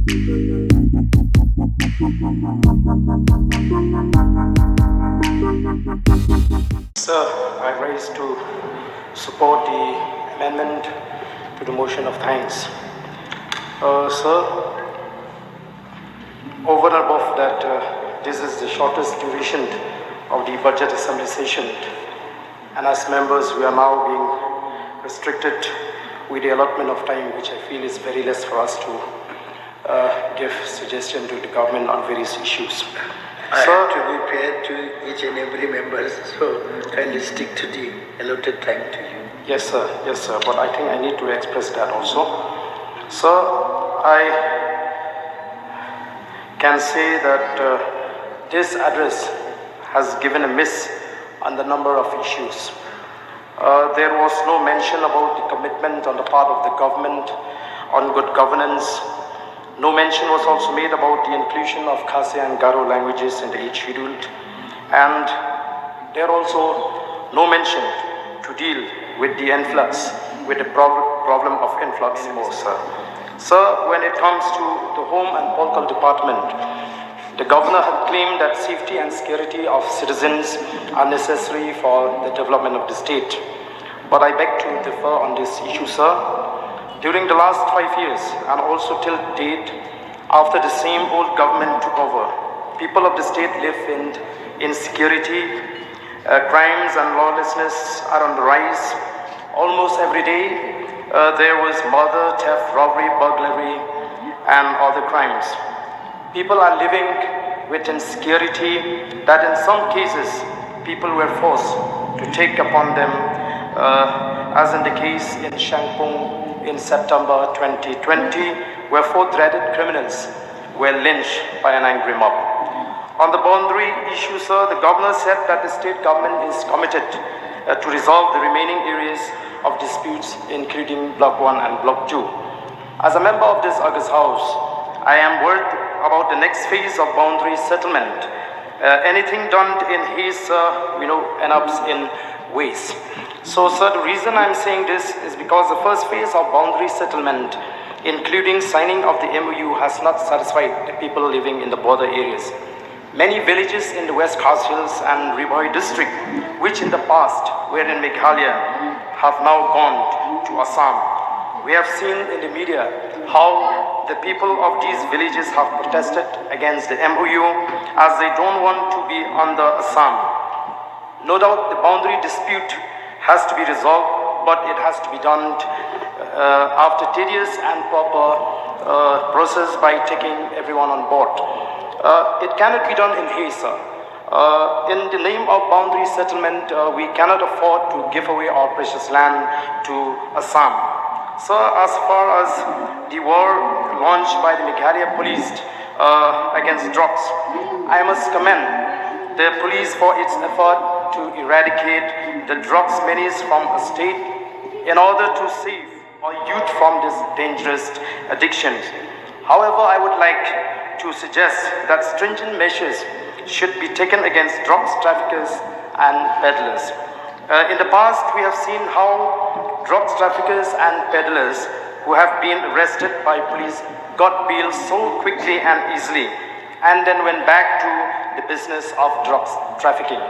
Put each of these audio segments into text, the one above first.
Sir, I rise to support the amendment to the motion of thanks. Sir, over and above that, this is the shortest duration of the budget assembly session, and as members, we are now being restricted with the allotment of time, which I feel is very less for us to give suggestion to the government on various issues. I have to be fair to each and every member, so kindly stick to the allotted time to you. Yes, sir, but I think I need to express that also. Sir, I can say that this address has given a miss on the number of issues. There was no mention about the commitment on the part of the government on good governance. No mention was also made about the inclusion of Khasi and Garo languages in the age scheduled. And there also no mention to deal with the influx, with the problem of influx anymore, sir. Sir, when it comes to the Home and Political Department, the governor had claimed that safety and security of citizens are necessary for the development of the state. But I beg to differ on this issue, sir. During the last 5 years, and also till date, after the same old government took over, people of the state live in insecurity, crimes and lawlessness are on the rise. Almost every day, there was murder, theft, robbery, burglary, and other crimes. People are living with insecurity that in some cases, people were forced to take upon them, as in the case in Shangpung, in September 2020, where 4 dreaded criminals were lynched by an angry mob. On the boundary issue, sir, the governor said that the state government is committed to resolve the remaining areas of disputes, including Block 1 and Block 2. As a member of this August House, I am worried about the next phase of boundary settlement. Anything done in haste, ends up in waste. So, sir, the reason I'm saying this is because the first phase of boundary settlement, including signing of the MOU, has not satisfied the people living in the border areas. Many villages in the West Khas Hills and Ribhoi district, which in the past were in Meghalaya, have now gone to Assam. We have seen in the media how the people of these villages have protested against the MOU as they don't want to be under Assam. No doubt the boundary dispute has to be resolved, but it has to be done after tedious and proper process by taking everyone on board. It cannot be done in haste, sir. In the name of boundary settlement, we cannot afford to give away our precious land to Assam. Sir, as far as the war launched by the Meghalaya police against drugs, I must commend the police for its effort to eradicate the drugs menace from a state in order to save our youth from these dangerous addictions. However, I would like to suggest that stringent measures should be taken against drugs traffickers and peddlers. In the past, we have seen how drugs traffickers and peddlers who have been arrested by police got bail so quickly and easily, and then went back to the business of drugs trafficking.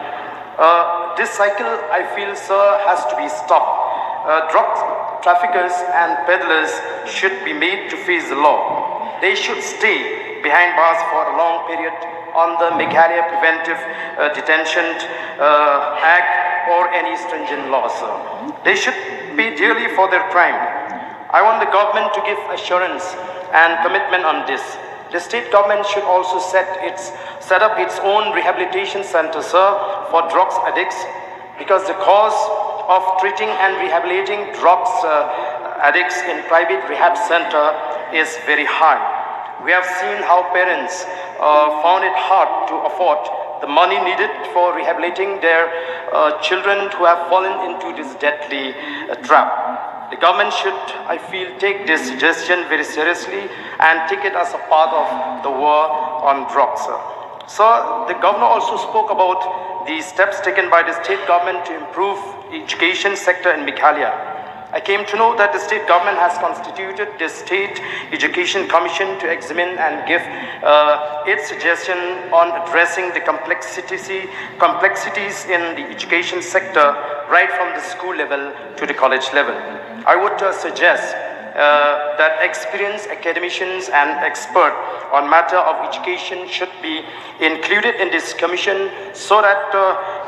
This cycle, I feel, sir, has to be stopped. Drug traffickers and peddlers should be made to face the law. They should stay behind bars for a long period on the Meghalaya Preventive Detention Act or any stringent laws. They should pay dearly for their crime. I want the government to give assurance and commitment on this. The state government should also set up its own rehabilitation center, sir, for drugs addicts, because the cost of treating and rehabilitating drugs addicts in private rehab center is very high. We have seen how parents found it hard to afford the money needed for rehabilitating their children who have fallen into this deadly trap. The government should, I feel, take this suggestion very seriously and take it as a part of the war on drugs. So the governor also spoke about the steps taken by the state government to improve the education sector in Meghalaya. I came to know that the state government has constituted the State Education Commission to examine and give its suggestion on addressing the complexities in the education sector right from the school level to the college level. I would suggest that experienced academicians and experts on matter of education should be included in this commission so that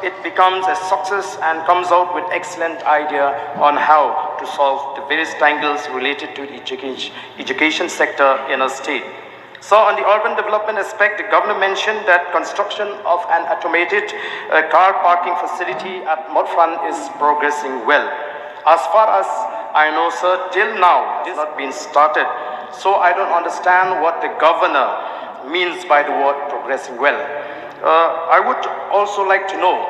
it becomes a success and comes out with excellent idea on how to solve the various tangles related to the education sector in our state. So on the urban development aspect, the governor mentioned that construction of an automated car parking facility at Motfran is progressing well. As far as I know, sir, till now it has not been started. So I don't understand what the governor means by the word progressing well. I would also like to know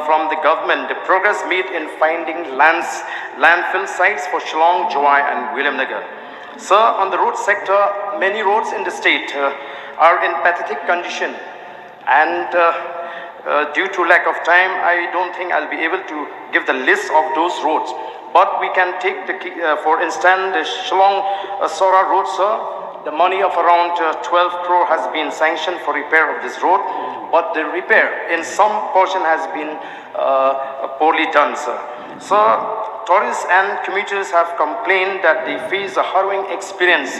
from the government the progress made in finding landfill sites for Shillong, Jawai and Williamnagar. Sir, on the road sector, many roads in the state are in pathetic condition, and due to lack of time, I don't think I'll be able to give the list of those roads. But we can take, for instance, the Shillong-Sora road, sir. The money of around 12 crore has been sanctioned for repair of this road, but the repair in some portion has been poorly done, sir. So, tourists and commuters have complained that they face a harrowing experience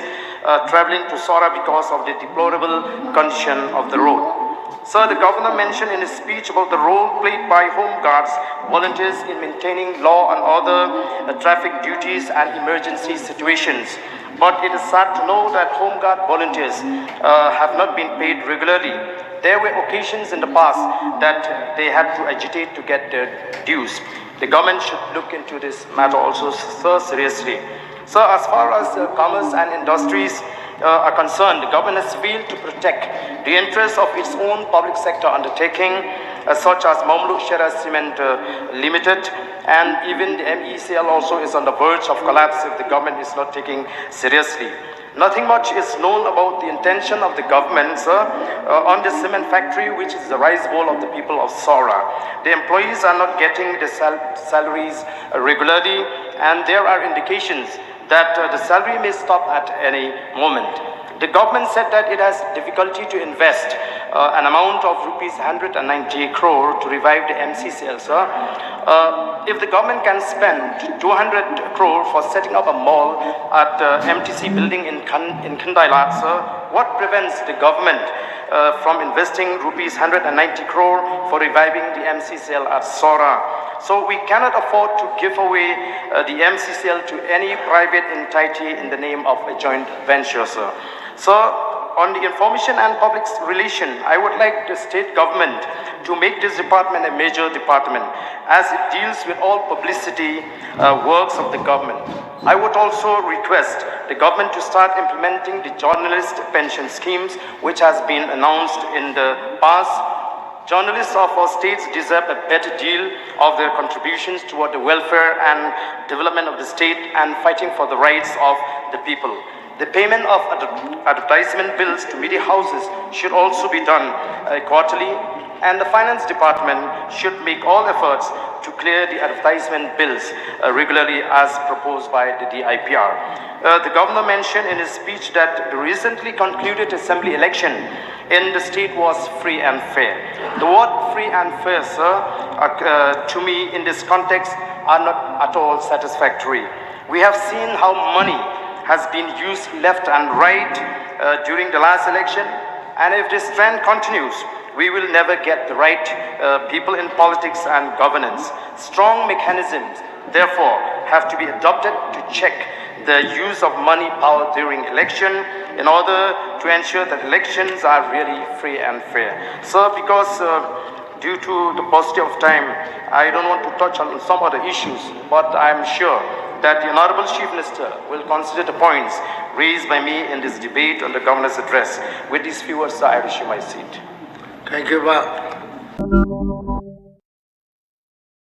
traveling to Sora because of the deplorable condition of the road. Sir, the governor mentioned in his speech about the role played by home guards, volunteers in maintaining law and order, traffic duties and emergency situations. But it is sad to know that home guard volunteers have not been paid regularly. There were occasions in the past that they had to agitate to get their dues. The government should look into this matter also, sir, seriously. So as far as commerce and industries are concerned, the government has failed to protect the interests of its own public sector undertaking, such as Mamluk Shera Cement Limited, and even the MECL also is on the verge of collapse if the government is not taking seriously. Nothing much is known about the intention of the government, sir, on the cement factory, which is the rice bowl of the people of Sora. The employees are not getting the salaries regularly, and there are indications that the salary may stop at any moment. The government said that it has difficulty to invest an amount of rupees 190 crore to revive the MCCL, sir. If the government can spend 200 crore for setting up a mall at MTC building in Kandailat, sir, what prevents the government from investing rupees 190 crore for reviving the MCCL at Sora? So we cannot afford to give away the MCCL to any private entity in the name of a joint venture, sir. So, on the information and public relation, I would like the state government to make this department a major department as it deals with all publicity works of the government. I would also request the government to start implementing the journalist pension schemes which has been announced in the past. Journalists of our states deserve a better deal of their contributions toward the welfare and development of the state and fighting for the rights of the people. The payment of advertisement bills to media houses should also be done quarterly, and the finance department should make all efforts to clear the advertisement bills regularly as proposed by the DIPR. The governor mentioned in his speech that the recently concluded assembly election in the state was free and fair. The word free and fair, sir, to me in this context are not at all satisfactory. We have seen how money has been used left and right during the last election, and if this trend continues, we will never get the right people in politics and governance. Strong mechanisms, therefore, have to be adopted to check the use of money power during election in order to ensure that elections are really free and fair. So, because due to the paucity of time, I don't want to touch on some other issues, but I'm sure that the Honorable Chief Minister will consider the points raised by me in this debate on the Governor's address. With these few words, I resume my seat. Thank you,